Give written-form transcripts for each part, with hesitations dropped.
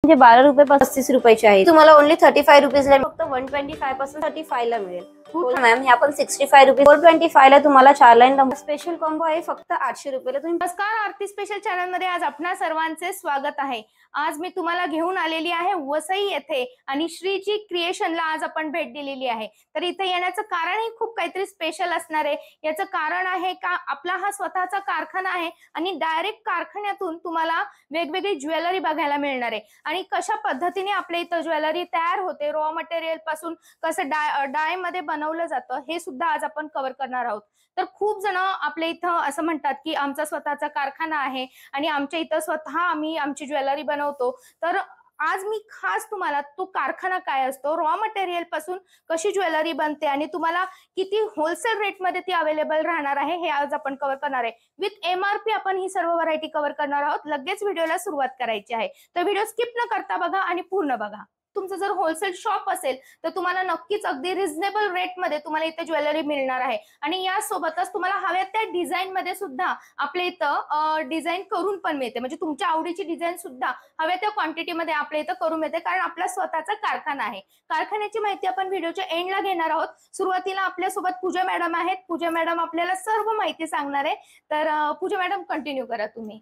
म्हणजे 12 रुपये 35 रुपयाची आहे, तुम्हाला ओनली 35 रुपीजला फक्त 125 पासून 35 ला मिळेल। हो मॅम, हे आपण 65 रुपीज 425 ला तुम्हाला 4 लाईन स्पेशल कॉम्बो आहे फक्त 800 रुपयाला। तुम्ही नमस्कार, आरती स्पेशल चॅनल मध्ये आज आपणा सर्वांचे स्वागत आहे। आज मी तुम्हाला घेऊन आलेली आहे वसई येथे आणि श्रीजी क्रिएशनला आज आपण भेट दिलेली आहे। तर इथे येण्याचं कारण ही खूप काहीतरी स्पेशल असणार आहे। याचं कारण आहे का आपला हा स्वतःचा कारखाना आहे आणि डायरेक्ट कारखान्यातून तुम्हाला वेगवेगळी ज्वेलरी बघायला मिळणार आहे आणि कशा पद्धतीने आपल्या इथे ज्वेलरी तयार होते, रॉ मटेरियल पासून कसं डाय मध्ये बनवलं जातं हे सुद्धा आज आपण कव्हर करणार आहोत। तर खूप जण आपल्या इथं असं म्हणतात की आमचा स्वतःचा कारखाना आहे आणि आमच्या इथं स्वतः आम्ही आमची ज्वेलरी बनवतो। तर आज मी खास तुम्हाला तो कारखाना काय असतो, रॉ मटेरियल पासून कशी ज्वेलरी बनते आणि तुम्हाला किती होलसेल रेट मध्ये ती अवेलेबल राहणार आहे हे आज आपण कव्हर करणार आहे। विथ MRP आपण ही सर्व व्हरायटी कव्हर करणार आहोत। लगेच व्हिडिओला सुरुवात करायची आहे, तर व्हिडिओ स्किप न करता बघा आणि पूर्ण बघा। तुमचं जर होलसेल शॉप असेल तर तुम्हाला नक्कीच अगदी रिझनेबल रेट मध्ये तुम्हाला इथे ज्वेलरी मिळणार आहे आणि यासोबतच तुम्हाला हव्या त्या डिझाइन मध्ये सुद्धा आपल्या इथं डिझाइन करून पण मिळते। म्हणजे तुमच्या आवडीची डिझाइन सुद्धा हव्या त्या क्वांटिटी मध्ये आपल्या इथं करून मिळते, कारण आपला स्वतःचा कारखाना आहे। कारखान्याची माहिती आपण व्हिडिओच्या एंडला घेणार आहोत। सुरुवातीला आपल्या सोबत पूजा मॅडम आहेत। पूजा मॅडम आपल्याला सर्व माहिती सांगणार आहे। तर पूजा मॅडम कंटिन्यू करा तुम्ही।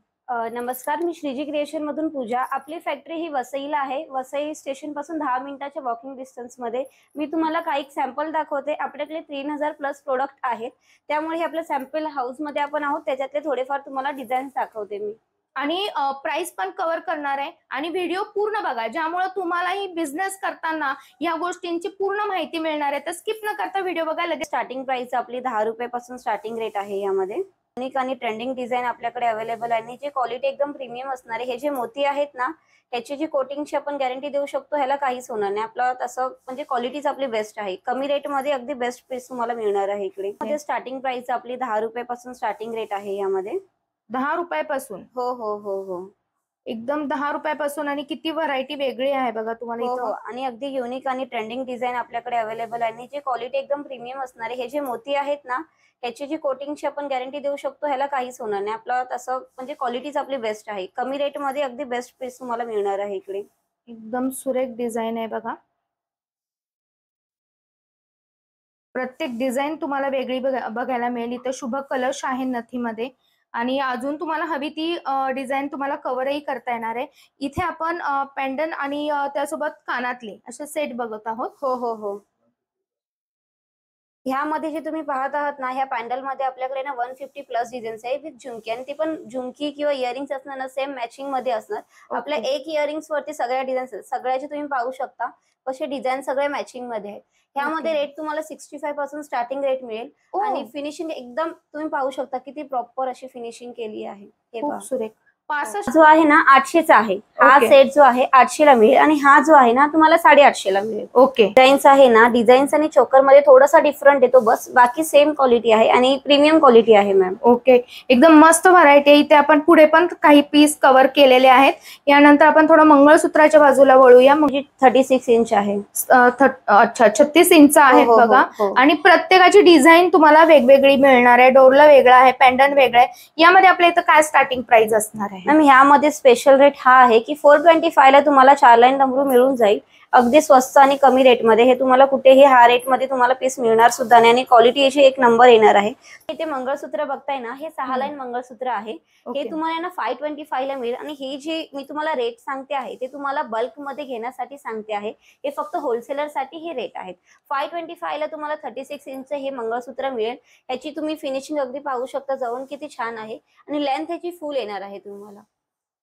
नमस्कार, मी श्रीजी क्रिएशन मधून पूजा। आपली फॅक्टरी ही वसईला आहे। वसई स्टेशन पासून 10 मिनिटाच्या वॉकिंग डिस्टन्स मध्ये। मी तुम्हाला काही सॅम्पल दाखवते। आपल्याकडे 3000 प्लस प्रोडक्ट आहेत, त्यामुळे हे आपल्या सॅम्पल हाऊस मध्ये आपण आहोत। त्याच्यातले थोडेफार तुम्हाला डिझाईन्स दाखवते मी आणि प्राइस पण कव्हर करणार आहे आणि व्हिडिओ पूर्ण बघा, ज्यामुळे तुम्हालाही बिझनेस करताना या गोष्टींची पूर्ण माहिती मिळणार आहे। तर स्किप न करता व्हिडिओ बघा। लगेच स्टार्टिंग प्राइस आपली 10 रुपयापासून स्टार्टिंग रेट आहे। यामध्ये युनिक आणि ट्रेंडिंग डिझाइन आपल्याकडे अवेलेबल आहे आणि जी क्वालिटी एकदम प्रीमियम असणार आहे। हे जे मोती आहेत ना, ह्याची जी कोटिंगची आपण गॅरंटी देऊ शकतो, ह्याला काहीच होणार नाही। आपलं तसं म्हणजे क्वालिटीच आपली बेस्ट आहे। कमी रेट मध्ये अगदी बेस्ट पीस तुम्हाला मिळणार आहे इकडे। मध्ये स्टार्टिंग प्राइस आपली 10 रुपयापासून स्टार्टिंग रेट आहे। यामध्ये 10 रुपयापासून हो हो हो हो एकदम 10 रुपयापासून आणि किती व्हरायटी वेगळी आहे बघा तुम्हाला हो हो इथं। आणि अगदी युनिक आणि ट्रेंडिंग डिझाइन आपल्याकडे अवेलेबल आहे आणि जी क्वालिटी एकदम प्रीमियम असणार आहे। हे जे मोती आहेत ना, ह्याची जी कोटिंगची आपण गॅरंटी देऊ शकतो, ह्याला काहीच होणार नाही। आपलं तसं म्हणजे क्वालिटीच आपली बेस्ट आहे। कमी रेट मध्ये अगदी बेस्ट पीस तुम्हाला मिळणार आहे इकडे। एकदम सुरेख डिझाइन आहे बघा। प्रत्येक डिझाइन तुम्हाला वेगळी बघायला मिळेल। इथे शुभ कलश आहे नथीमध्ये आणि अजून तुम्हाला हवी ती डिझाइन तुम्हाला कव्हरही करता येणार आहे। इथे आपण पेंडन आणि त्यासोबत कानातले असे सेट बघत आहोत। हो हो हो ह्यामध्ये जे तुम्ही पाहत आहात ना, ह्या पॅन्डल मध्ये आपल्याकडे ना 150 प्लस डिझाईन्स आहे विथ झुमकी, आणि ती पण झुमकी किंवा इयरिंग्स असणार ना, सेम मॅचिंग मध्ये असणार। आपल्या एक इयरिंग्स वरती सगळ्या डिझाईन्स सगळ्याचे तुम्ही पाहू शकता कसे डिझाईन सगळे मॅचिंग मध्ये आहेत। ह्यामध्ये रेट तुम्हाला 65 पासून स्टार्टिंग रेट मिळेल आणि फिनिशिंग एकदम तुम्ही पाहू शकता किती प्रॉपर अशी फिनिशिंग केली आहे। हे खूप पहा, सुरेख। 65 जो आहे ना 800 चा आहे। हा सेट जो आहे 800 ला मिळेल आणि हा जो आहे ना तुम्हाला 850 ला मिळेल। ओके। डिझाईन्स आहे ना, डिझाईन्स आणि चोकर मध्ये थोडासा डिफरंट येतो बस, बाकी सेम क्वालिटी आहे आणि प्रीमियम क्वालिटी आहे मॅम। ओके, एकदम मस्त व्हरायटी आहे। इथे आपण पुढे पण काही पीस कव्हर केलेले आहेत। यानंतर आपण थोडं मंगळसूत्राच्या बाजूला वळूया। म्हणजे 36 इंच आहे। अच्छा, 36 इंच आहेत बघा। हो. आणि प्रत्येकाची डिझाईन तुम्हाला वेगवेगळी मिळणार आहे। डोरला वेगळा आहे, पेंडन वेगळा आहे। यामध्ये आपल्या इथं काय स्टार्टिंग प्राइस असणार आहे? मॅम ह्यामध्ये स्पेशल रेट हा आहे की 425 ला तुम्हाला 4 लाईन डमरू मिळून जाईल, अगदी स्वस्त आणि कमी रेट मध्ये। हे तुम्हाला कुठेही हा रेट मध्ये तुम्हाला पीस मिळणार सुद्धा नाही आणि क्वालिटी याची एक नंबर येणार आहे। इथे मंगळसूत्र बघताय ना, हे 6 लाईन मंगळसूत्र आहे। हे तुम्हाला ना 525 ला मिळेल आणि हे जे मी तुम्हाला रेट सांगते आहे ते तुम्हाला बल्क मध्ये घेण्यासाठी सांगते आहे। हे फक्त होलसेलर साठी हे रेट आहेत। 525 ला तुम्हाला 36 इंच हे मंगळसूत्र मिळेल। ह्याची तुम्ही फिनिशिंग अगदी पाहू शकता, जवळून किती छान आहे आणि लेंथ ह्याची फुल येणार आहे। तुम्हाला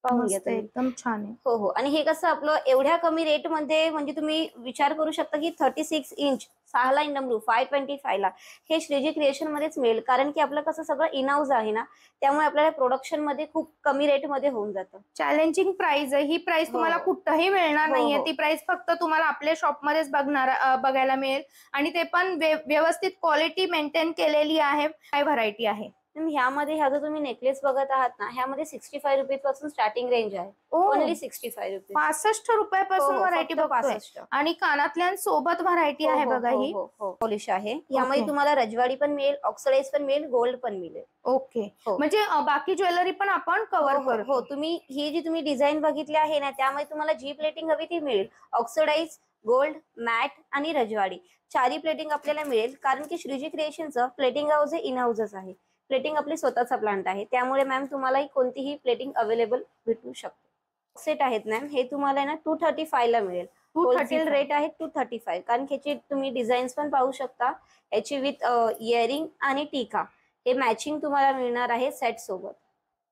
पाहून घ्या तुम्ही, एकदम छान आहे। हो हो आणि हे कसं आपलं एवढ्या कमी रेट मध्ये, म्हणजे तुम्ही विचार करू शकता की 36 इंच 6 लाईन डमरू 525 ला हे श्रीजी क्रिएशन मध्येच मिळेल, कारण की आपलं कसं सगळं इन हाऊस आहे ना, त्यामुळे आपल्याला प्रोडक्शन मध्ये खूप कमी रेट मध्ये होऊन जातं। चॅलेंजिंग प्राइस आहे ही। प्राइस तुम्हाला कुठेही मिळणार नाहीये। ती प्राइस फक्त तुम्हाला आपल्या शॉप मध्येच बघायला मिळेल आणि ते पण व्यवस्थित क्वालिटी मेंटेन केलेली आहे। काय व्हरायटी आहे? ह्यामध्ये ह्या जो तुम्ही नेकलेस बघत आहात ना, ह्यामध्ये 65 रुपीज पासून स्टार्टिंग रेंज आहे. Only 65 rupees. 65 रुपयापासून व्हरायटी बघतोय. 65. आणि कानातल्यांसोबत व्हरायटी आहे बघा ही. पॉलिश आहे. ह्यामध्ये तुम्हाला रजवाडी पण मिळेल, ऑक्सिडाइज पण मिळेल, गोल्ड पण मिळेल. ओके. म्हणजे बाकी ज्वेलरी पण आपण कव्हर करतो. हो, तुम्ही ही जी तुम्ही डिझाईन बघितली आहे ना, त्यामध्ये तुम्हाला जी प्लेटिंग हवी ती मिळेल. ऑक्सिडाइज, गोल्ड, मॅट आणि रजवाडी चारही प्लेटिंग आपल्याला मिळेल. कारण की श्रीजी क्रिएशनचं प्लेटिंग हाऊस हे इन हाऊसच आहे. प्लेटिंग आपली स्वतःचा प्लांट आहे. त्यामुळे मॅम तुम्हाला कोणतीही प्लेटिंग अवेलेबल भेटू शकते. सेट आहेत मॅम, हे तुम्हाला ना 235 ला मिळेल. होलसेल रेट आहे 235. कारण ह्याची तुम्ही डिझाईन्स पण पाहू शकता. याची विथ इयरिंग आणि टीका हे मॅचिंग तुम्हाला मिळणार आहे सेट सोबत.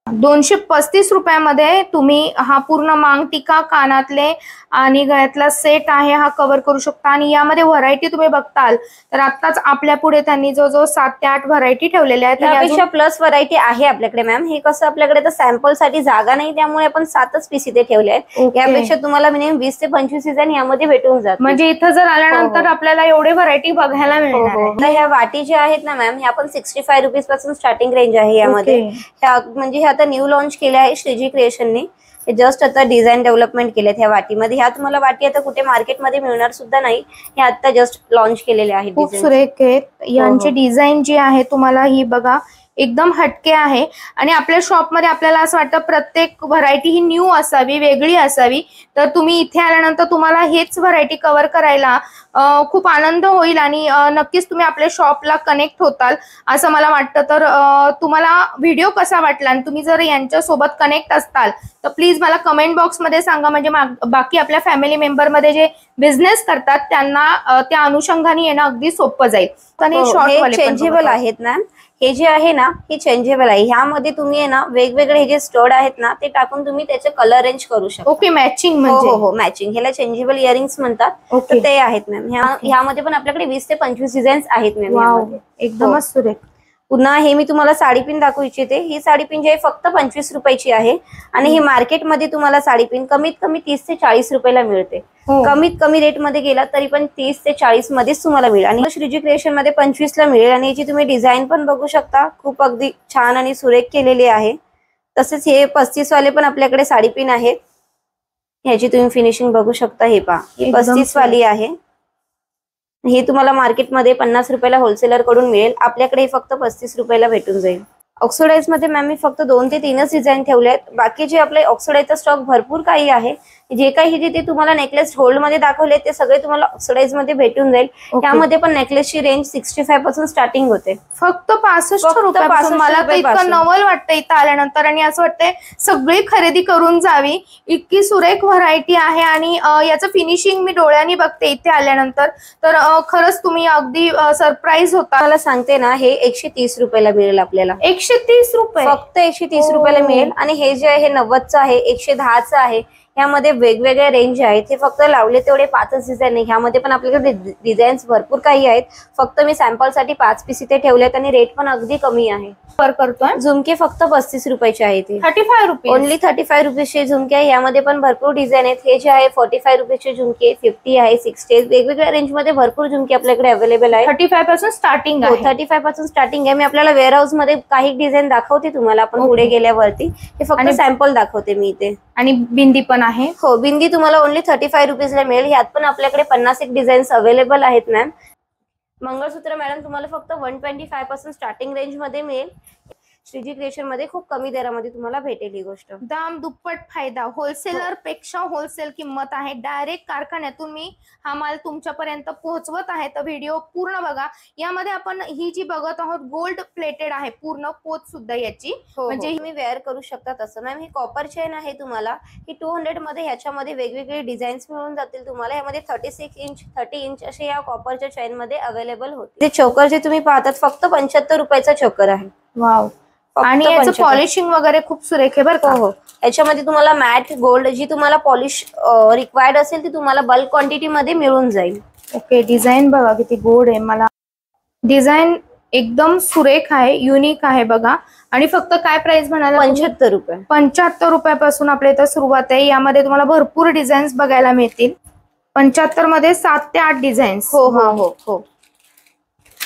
235 रुपयामध्ये तुम्ही हा पूर्ण मांग टीका, कानातले आणि गळ्यातला सेट आहे हा कव्हर करू शकता. आणि यामध्ये व्हरायटी तुम्ही बघताल तर आताच आपल्या पुढे त्यांनी जो 7 ते 8 व्हरायटी ठेवलेल्या आहेत. त्यापेक्षा प्लस व्हरायटी आहे आपल्याकडे मॅम. हे कसं आपल्याकडे तर सॅम्पल साठी जागा नाही, त्यामुळे आपण 7च पीस इथे ठेवले आहेत. यापेक्षा तुम्हाला मिनिमम 20 ते 25 डिझाईन यामध्ये भेटून जातात. म्हणजे इथं जर आल्यानंतर आपल्याला एवढे व्हरायटी बघायला मिळणार. ह्या वाटी ज्या आहेत ना मॅम, ह्या पण 65 रुपीज पासून स्टार्टिंग रेंज आहे यामध्ये. म्हणजे आता न्यू लॉन्च केले आहे श्रीजी क्रिएशनने. जस्ट आता डिझाईन डेव्हलपमेंट केलेत ह्या वाटीमध्ये. ह्या तुम्हाला वाटी आता कुठे मार्केटमध्ये मिळणार सुद्धा नाही. हे आता जस्ट लॉन्च केलेले आहेत. खूप सुरेख आहेत. यांची डिझाईन जी आहे तुम्हाला ही बघा एकदम हटके आहे. आणि आपल्या शॉपमध्ये आपल्याला असं वाटतं प्रत्येक व्हरायटी ही न्यू असावी, वेगळी असावी. तर तुम्ही इथे आल्यानंतर तुम्हाला हेच व्हरायटी कव्हर करायला खूप आनंद होईल आणि नक्कीच तुम्ही आपल्या शॉपला कनेक्ट होताल असं मला वाटतं. तर तुम्हाला व्हिडिओ कसा वाटला आणि तुम्ही जर यांच्यासोबत कनेक्ट असताल तर प्लीज मला कमेंट बॉक्समध्ये सांगा. म्हणजे बाकी आपल्या फॅमिली मेंबरमध्ये जे बिझनेस करतात त्यांना त्या अनुषंगाने येणं अगदी सोपं जाईल. आणि शॉर्ट चेंजेबल आहेत ना, हे जे आहे ना हे चेंजेबल आहे. ह्यामध्ये तुम्ही आहे ना वेगवेगळे हे जे स्टड आहेत ना ते टाकून तुम्ही त्याचे कलर रेंज करू शकता. ओके, मॅचिंग म्हणजे हो मॅचिंग. ह्याला चेंजेबल इयरिंग्स म्हणतात. तर ते आहेत मॅम. ह्यामध्ये पण आपल्याकडे 20 ते 25 डिझाईन्स आहेत मॅम. एकदमच सुरेख. पुन्हा हे मी तुम्हाला साडीपिन दाखवू इच्छिते. ही साडीपिन जी आहे फक्त 25 रुपयाची आहे. आणि ही मार्केटमध्ये तुम्हाला साडीपिन कमीत कमी 30 ते 40 रुपयाला मिळते. कमीत कमी रेट मध्ये गेला तरी पण 30 ते 40 मध्येच तुम्हाला मिळेल. आणि श्रीजी क्रिएशन मध्ये 25 ला मिळेल. आणि याची तुम्ही डिझाईन पण बघू शकता, खूप अगदी छान आणि सुरेख केलेली आहे. तसेच हे 35 वाले पण आपल्याकडे साडीपिन आहेत. ह्याची तुम्ही फिनिशिंग बघू शकता. हे पहा, ही 35 वाली आहे. हे तुम्हाला मार्केटमध्ये 50 रुपयाला होलसेलर कडून मिळेल. आपल्याकडे फक्त 35 रुपयाला भेटून जाईल. ऑक्सिडाइज मध्ये मॅम मी फक्त 2 ते 3च डिझाईन ठेवले आहेत. बाकी जे आपले ऑक्सिडाइजचा स्टॉक भरपूर काही आहे. जे काही जे तुम्हाला नेकलेस गोल्ड मध्ये दाखवले ते सगळे तुम्हाला ऑक्सिडाइज मध्ये भेटून जाईल. त्यामध्ये पण नेकलेसची रेंज 65 पासून स्टार्टिंग होते. फक्त 65 रुपयापासून. मला तर इतकं नवल वाटतं इथं आल्यानंतर. आणि असं वाटतंय सगळी खरेदी करून जावी, इतकी सुरेख व्हरायटी आहे. आणि याचं फिनिशिंग मी डोळ्यांनी बघते इथे आल्यानंतर. तर खरंच तुम्ही अगदी सरप्राईज होता. मला सांगते ना, हे 130 रुपयाला मिळेल आपल्याला. 130 रुपये, फक्त 130 रुपयाला मिळेल. आणि हे जे आहे 90चं आहे, 110चं आहे. ह्यामध्ये वेगवेगळे रेंज आहेत. हे फक्त लावले तेवढे 5च डिझाईन आहे. ह्यामध्ये पण आपल्याकडे डिझाईन्स भरपूर काही आहेत. फक्त मी सॅम्पल साठी 5 पीस इथे ठेवलेत. आणि रेट पण अगदी कमी आहे. करतोय झुमके फक्त 35 रुपयाचे आहेत. 35 रुपये, ओनली 35 रुपीजचे झुमके आहे. यामध्ये पण भरपूर डिझाईन आहेत. हे जे आहे 45 रुपयाचे झुमके, 50 आहे, 60, वेगवेगळ्या रेंज मध्ये भरपूर झुमके आपल्याकडे अवेलेबल आहे. 35 पासून स्टार्टिंग आहे. 35 पासून स्टार्टिंग आहे. मी आपल्याला वेअर हाऊस मध्ये काही डिझाईन दाखवते तुम्हाला आपण पुढे गेल्यावरती. हे फक्त सॅम्पल दाखवते मी इथे. आणि बिंदी पण आहे. हो, बिंदी तुम्हाला ओनली 35 रुपीजला मिळेल. यात पण आपल्याकडे 50 डिझाईन्स अवेलेबल आहेत मॅम. मंगळसूत्र मॅडम तुम्हाला फक्त 125 पासून स्टार्टिंग रेंज मध्ये मिळेल. श्रीजी क्रिएशन मध्ये खूप कमी दरामध्ये तुम्हाला भेटेल ही गोष्ट. दाम दुप्पट फायदा. होलसेलर पेक्षा होलसेल किंमत आहे. डायरेक्ट कारखान्यातून मी हा माल तुमच्यापर्यंत पोहोचवत आहे. तर व्हिडिओ पूर्ण बघा. यामध्ये आपण ही जी बघत आहोत गोल्ड प्लेटेड आहे, पूर्ण पोत सुद्धा याची. म्हणजे तुम्ही वेअर करू शकता तसं. मॅम ही कॉपर चेन आहे तुम्हाला. ही 200 मध्ये ह्याच्यामध्ये वेगवेगळे डिझाईन्स मिळून जातील तुम्हाला. यामध्ये 36 इंच, 30 इंच असे या कॉपरच्या चेन मध्ये अवेलेबल होते. ते चोकर जे तुम्ही पाहतात फक्त 75 रुपयाचा चोकर आहे. वाव. आणि याचं पॉलिशिंग वगैरे खूप सुरेख आहे बरं का. हो, याच्यामध्ये तुम्हाला मॅट गोल्ड जी तुम्हाला पॉलिश रिक्वायर्ड असेल ती तुम्हाला बल्क क्वांटिटी मध्ये मिळून जाईल. ओके, डिझाईन बघा किती गोड आहे. मला डिझाईन एकदम सुरेख आहे, युनिक आहे बघा. आणि फक्त काय प्राइस म्हणाला? 75 रुपये. 75 रुपयापासून आपल्या इथं सुरुवात आहे. यामध्ये तुम्हाला भरपूर डिझाईन्स बघायला मिळतील. 75 मध्ये 7 ते 8 डिझाईन्स. हो हो हो हो.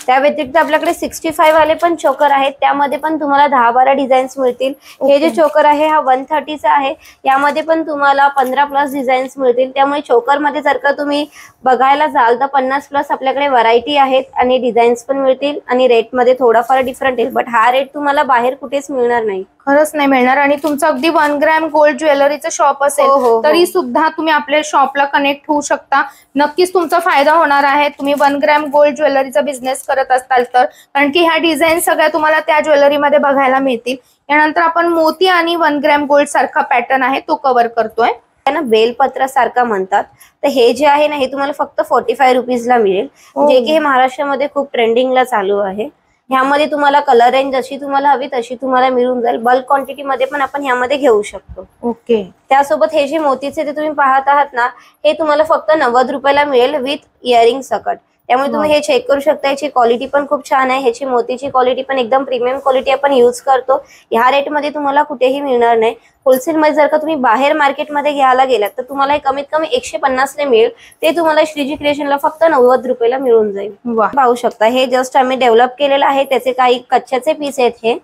त्या व्यतिरिक्त आपल्याकडे 65 वाले पण चोकर आहेत, त्यामध्ये पण तुम्हाला 10-12 डिझाईन्स मिळतील. हे जे चोकर आहे हा 130 चा आहे, यामध्ये पण तुम्हाला 15+ डिझाईन्स मिळतील. त्यामुळे चोकर मध्ये जर का तुम्ही बघायला जाल तर 50+ आपल्याकडे व्हरायटी आहेत आणि डिझाईन्स पण मिळतील आणि रेट मध्ये थोडाफार डिफरंट येईल. बट हा रेट तुम्हाला बाहेर कुठेच मिळणार नाही. खरंच नाही मिळणार. आणि तुमचं अगदी 1 ग्रॅम गोल्ड ज्वेलरीचं शॉप असेल तरी सुद्धा तुम्ही आपल्या शॉपला कनेक्ट होऊ शकता. नक्कीच तुमचा फायदा होणार आहे तुम्ही 1 ग्रॅम गोल्ड ज्वेलरीचा बिझनेस करत असताल तर, कारण की ह्या डिझाईन सगळ्या तुम्हाला त्या ज्वेलरीमध्ये बघायला मिळतील. यानंतर आपण मोती आणि 1 ग्रॅम गोल्ड सारखा पॅटर्न आहे तो कव्हर करतोय. ना बेलपत्र सारखा म्हणतात. तर हे जे आहे ना हे तुम्हाला फक्त 45 रुपीजला मिळेल, जे की हे महाराष्ट्रामध्ये खूप ट्रेंडिंगला चालू आहे. ह्यामध्ये तुम्हाला कलर रेंज जशी तुम्हाला हवी तशी तुम्हाला मिळून जाईल. बल्क क्वांटिटी मध्ये पण आपण ह्यामध्ये घेऊ शकतो. ओके. त्यासोबत हे जे मोतीचे ते तुम्ही पाहत आहात ना, हे तुम्हाला फक्त 90 रुपयाला मिळेल विथ इयरिंग सकट. त्यामुळे तुम्ही हे चेक करू शकता. याची क्वालिटी पण खूप छान आहे. ह्याची मोतीची क्वालिटी पण एकदम प्रीमियम क्वालिटी आपण यूज करतो. ह्या रेट मध्ये तुम्हाला कुठेही मिळणार नाही. होलसेल मध्ये जर का तुम्ही बाहेर मार्केटमध्ये घ्यायला गेलात तर तुम्हाला हे कमीत कमी 150 ने मिळेल. ते तुम्हाला श्रीजी क्रिएशनला फक्त 90 रुपयाला मिळून जाईल. पाहू शकता हे जस्ट आम्ही डेव्हलप केलेलं आहे. त्याचे काही कच्च्याचे पीस आहेत. हे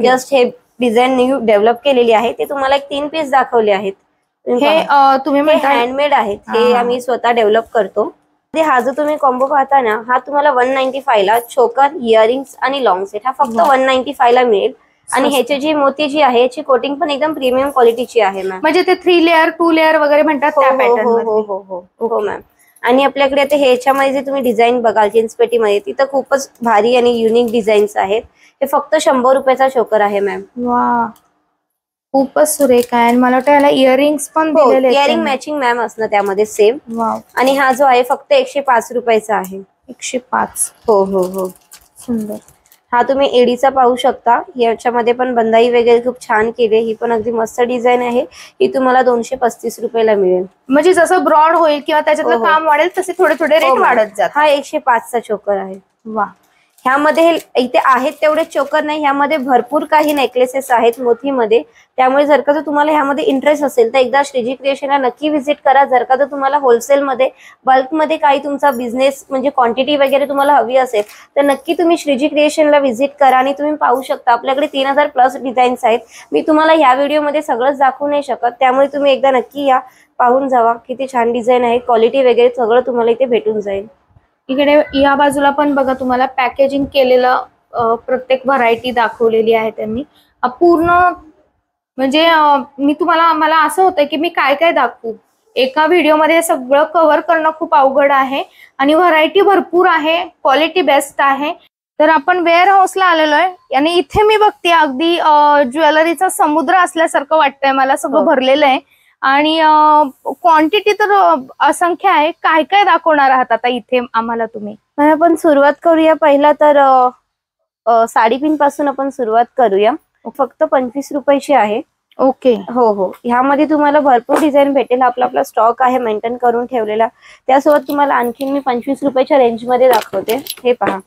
जस्ट हे डिझाईन न्यू डेव्हलप केलेली आहे. ते तुम्हाला एक 3 पीस दाखवले आहेत. हे तुम्ही हँडमेड आहेत. हे आम्ही स्वतः डेव्हलप करतो. हा जो तुम्ही कॉम्बो पाहता ना हा तुम्हाला 195 ला चोकर, इयरिंग्स आणि लॉंग सेट हा फक्त 195 ला मिळेल. आणि ह्याची जी मोती जी आहे याची कोटिंग पण एकदम प्रीमियम क्वालिटीची आहे मॅम. म्हणजे ते 3 लेअर 2 लेअर वगैरे म्हणतात त्या पॅटर्न मध्ये. हो मॅम. आणि आपल्याकडे आता ह्याच्यामध्ये जे तुम्ही डिझाईन बघाल जीन्स पेटीमध्ये तिथं खूपच भारी आणि युनिक डिझाईन्स आहेत. हे फक्त 100 रुपयाचा चोकर आहे मॅम. वा, खूपच सुरेख आहे. आणि मला वाटतं याला इयरिंग्स पण दिलेले आहेत. इयरिंग मॅचिंग मॅम असणं त्यामध्ये सेम. आणि हा जो आहे फक्त 105 रुपयाचा आहे. 105. हो. सुंदर. हा तुम्ही एडीचा पाहू शकता. याच्यामध्ये पण बंदाई वगैरे खूप छान केली. ही पण अगदी मस्त डिझाईन आहे. ही तुम्हाला 235 रुपयाला मिळेल. म्हणजे जसं ब्रॉड होईल किंवा त्याच्यातलं काम वाढेल तसे थोडे थोडे रेट वाढत जातात. हा 105 चा चोकर आहे. वा. ह्यामध्ये इथे आहेत तेवढे चोकर नाही, ह्यामध्ये भरपूर काही नेकलेसेस आहेत मोतीमध्ये. त्यामुळे जर का तुम्हाला ह्यामध्ये इंटरेस्ट असेल तर एकदा श्रीजी क्रिएशनला नक्की व्हिजिट करा. जर का तुम्हाला होलसेलमध्ये बल्कमध्ये काही तुमचा बिझनेस म्हणजे क्वांटिटी वगैरे तुम्हाला हवी असेल तर नक्की तुम्ही श्रीजी क्रिएशनला व्हिजिट करा. आणि तुम्ही पाहू शकता आपल्याकडे 3000+ डिझाईन्स आहेत. मी तुम्हाला ह्या व्हिडिओमध्ये सगळंच दाखवू नाही शकत, त्यामुळे तुम्ही एकदा नक्की या, पाहून जावा. किती छान डिझाईन आहे, क्वालिटी वगैरे सगळं तुम्हाला इथे भेटून जाईल. इकडे या बाजूला पण बघा तुम्हाला पॅकेजिंग केलेलं प्रत्येक व्हरायटी दाखवलेली आहे त्यांनी. पूर्ण म्हणजे मला असं होतं की मी काय काय दाखवू. एका व्हिडिओमध्ये सगळं कव्हर करणं खूप अवघड आहे. आणि व्हरायटी भरपूर आहे, क्वालिटी बेस्ट आहे. तर आपण वेअर हाऊसला आलेलो आहे आणि इथे मी बघते अगदी ज्वेलरीचा समुद्र असल्यासारखं वाटतंय मला. सगळं भरलेलं आहे आणि क्वांटिटी तर असंख्य आहे. काय काय दाखवणार आहात आता इथे आम्हाला तुम्ही? आपण सुरुवात करूया. पहिला तर साडीपिन पासून आपण सुरुवात करूया. फक्त 25 रुपयाची आहे. ओके. हो. ह्यामध्ये तुम्हाला भरपूर डिझाईन भेटेल. आपला स्टॉक आहे मेंटेन करून ठेवलेला. त्यासोबत तुम्हाला आणखी मी 25 रुपयाच्या रेंज मध्ये दाखवते. हे पहा,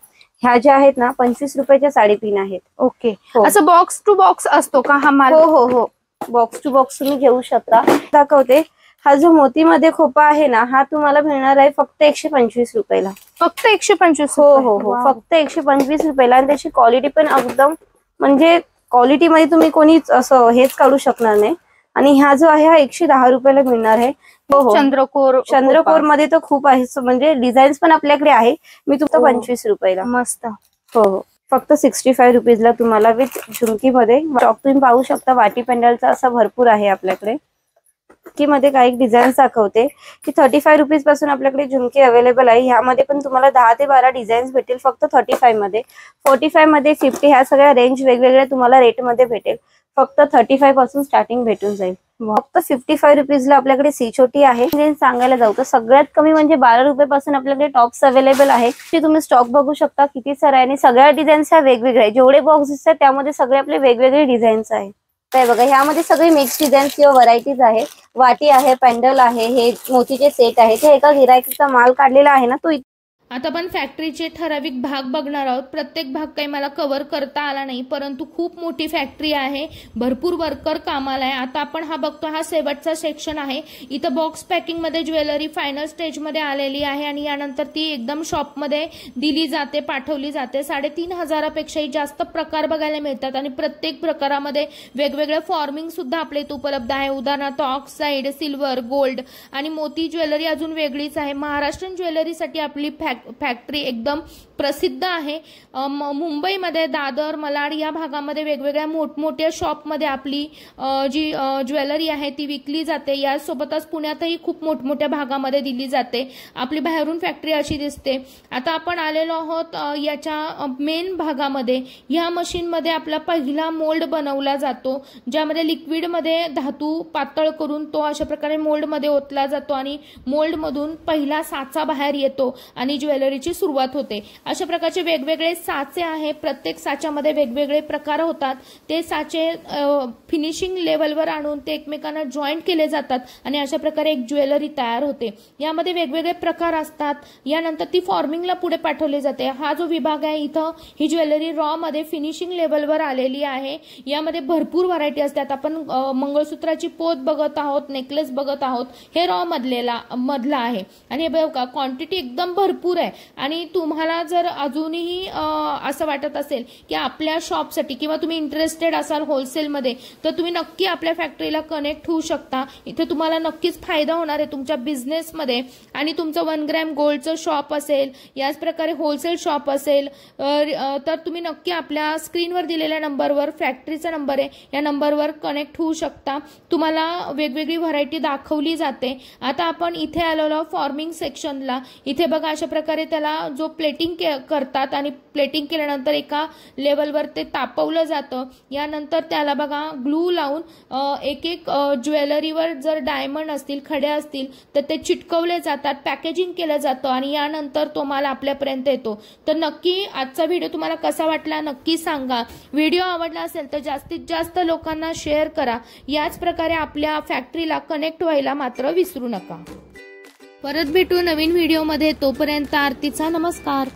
ह्या ज्या आहेत ना 25 रुपयाच्या साडीपिन आहेत. ओके. असं बॉक्स टू बॉक्स असतो का हा माल? हो. बॉक्स टू बॉक्स तुम्ही घेऊ शकता. दाखवते. हा जो मोतीमध्ये खोपा आहे ना हा तुम्हाला मिळणार आहे फक्त 125 रुपयाला. फक्त 125? हो. फक्त 125 रुपयाला. आणि त्याची क्वालिटी पण एकदम म्हणजे क्वालिटी मध्ये तुम्ही कोणीच असं हेच काढू शकणार नाही. आणि ह्या जो आहे हा 110 रुपयाला मिळणार आहे. चंद्रकोर मध्ये तर खूप आहे, म्हणजे डिझाईन्स पण आपल्याकडे आहे. मी तुमचं 25 रुपयाला. मस्त. हो. फक्त 65 रुपीजला तुम्हाला विथ झुमकी मध्ये. टॉप तुम्ही पाहू शकता वाटी पेंडलचा असा भरपूर आहे आपल्याकडे. झुमकी मध्ये काही डिझाईन्स दाखवते की 35 रुपीज पासून आपल्याकडे झुमकी अवेलेबल आहे. ह्यामध्ये पण तुम्हाला 10 ते 12 डिझाईन्स भेटेल फक्त 35 मध्ये. 45 मध्ये 50 ह्या सगळ्या रेंज वेगवेगळ्या तुम्हाला रेट मध्ये भेटेल. फक्त 35 पासून स्टार्टिंग भेटून जाईल. फक्त 55 रुपीजला आपल्याकडे सी छोटी आहे. सांगायला जाऊ तर सगळ्यात कमी म्हणजे 12 रुपयापासून आपल्याकडे टॉप्स अवेलेबल आहे. तुम्ही स्टॉक बघू शकता किती सारा आहे. आणि सगळ्या डिझाईन्स ह्या वेगवेगळ्या आहे. जेवढे बॉक्स दिसतात त्यामध्ये सगळे आपले वेगवेगळे डिझाईन्स आहे. काय बघा, ह्यामध्ये सगळे मिक्स डिझाईन्स किंवा व्हरायटीज आहे. वाटी आहे, पॅन्डल आहे, हे मोतीचे सेट आहेत. हे एका गिरायकीचा माल काढलेला आहे ना तो आता आपण फॅक्टरीचे ठराविक भाग बघणार आहोत। प्रत्येक भाग काही मला कव्हर करता आला नाही, परंतु खूप मोठी फॅक्टरी आहे, भरपूर वर्कर कामाला आहे। आता आपण हा बघतो, हा शेवटचा सेक्शन आहे। इथं बॉक्स पॅकिंग मध्ये ज्वेलरी फायनल स्टेज मध्ये आलेली आहे आणि यानंतर ती एकदम शॉप मध्ये दिली जाते, पाठवली जाते। 3,500 पेक्षाही जास्त प्रकार बघायला मिळतात आणि प्रत्येक प्रकारामध्ये वेगवेगळे फॉर्मिंग सुद्धा आपल्या इथे उपलब्ध आहे। उदाहरणार्थ ऑक्साइड, सिल्वर, गोल्ड आणि मोती ज्वेलरी अजून वेगळीच आहे। महाराष्ट्रीयन ज्वेलरीसाठी आपली फॅक्टरी एकदम प्रसिद्ध आहे। मुंबईमध्ये दादर, malaड या भागामध्ये वेगवेगळ्या मोठमोठ्या शॉपमध्ये आपली जी ज्वेलरी आहे ती विकली जाते। यासोबतच पुण्यातही खूप मोठमोठ्या भागामध्ये दिली जाते। आपली बाहेरून फॅक्टरी अशी दिसते। आता आपण आलेलो आहोत याच्या मेन भागामध्ये। या मशीनमध्ये आपला पहिला मोल्ड बनवला जातो, ज्यामध्ये लिक्विडमध्ये धातू पातळ करून तो अशा प्रकारे मोल्डमध्ये ओतला जातो आणि मोल्डमधून पहिला साचा बाहेर येतो आणि ज्वेलरीची सुरुवात होते। अशा प्रकारचे वेगवेगळे साचे आहे, प्रत्येक साच्यामध्ये वेगवेगळे प्रकार होतात। ते साचे फिनिशिंग लेवलवर आणून ते एकमेकांना जॉईंट केले जातात आणि अशा प्रकारे एक ज्वेलरी तयार होते। यामध्ये वेगवेगळे प्रकार असतात। यानंतर ती फॉर्मिंगला पुढे पाठवली जाते। हा जो विभाग आहे, इथं ही ज्वेलरी रॉ मध्ये फिनिशिंग लेवलवर आलेली आहे। यामध्ये भरपूर व्हरायटी असतात। आपण मंगळसूत्राची पोत बघत आहोत, नेकलेस बघत आहोत, हे रॉ मधला आहे आणि हे बघा क्वांटिटी एकदम भरपूर आहे। आणि तुम्हाला जर अजूनही असं वाटत असेल की आपल्या शॉपसाठी किंवा तुम्ही इंटरेस्टेड असाल होलसेल मध्ये, तर तुम्ही नक्की आपल्या फॅक्टरीला कनेक्ट होऊ शकता। इथे तुम्हाला नक्कीच फायदा होणार आहे तुमच्या बिझनेस मध्ये। आणि तुमचं 1 ग्रॅम गोल्डचं शॉप असेल, याच प्रकारे होलसेल शॉप असेल, तर तुम्ही नक्की आपल्या स्क्रीनवर दिलेल्या नंबरवर, फॅक्टरीचा नंबर आहे, या नंबरवर कनेक्ट होऊ शकता। तुम्हाला वेगवेगळी व्हरायटी दाखवली जाते। आता आपण इथे आलेलो फॉर्मिंग सेक्शनला। इथे बघा अशा प्रकारे त्याला जो प्लेटिंग करतात आणि प्लेटिंग केल्यानंतर एका लेवलवर ते तापवलं जातं। यानंतर त्याला बघा ग्लू लावून एक एक ज्वेलरीवर जर डायमंड असतील, खडे असतील, तर ते चिटकवले जातात, पॅकेजिंग केलं जातं आणि यानंतर तो माल आपल्यापर्यंत येतो। तर नक्की आजचा व्हिडिओ तुम्हाला कसा वाटला नक्की सांगा। व्हिडिओ आवडला असेल तर जास्तीत जास्त लोकांना शेअर करा। याच प्रकारे आपल्या फॅक्टरीला कनेक्ट व्हायला मात्र विसरू नका। परत भेटू नवीन व्हिडिओमध्ये, तोपर्यंत आरतीचा नमस्कार।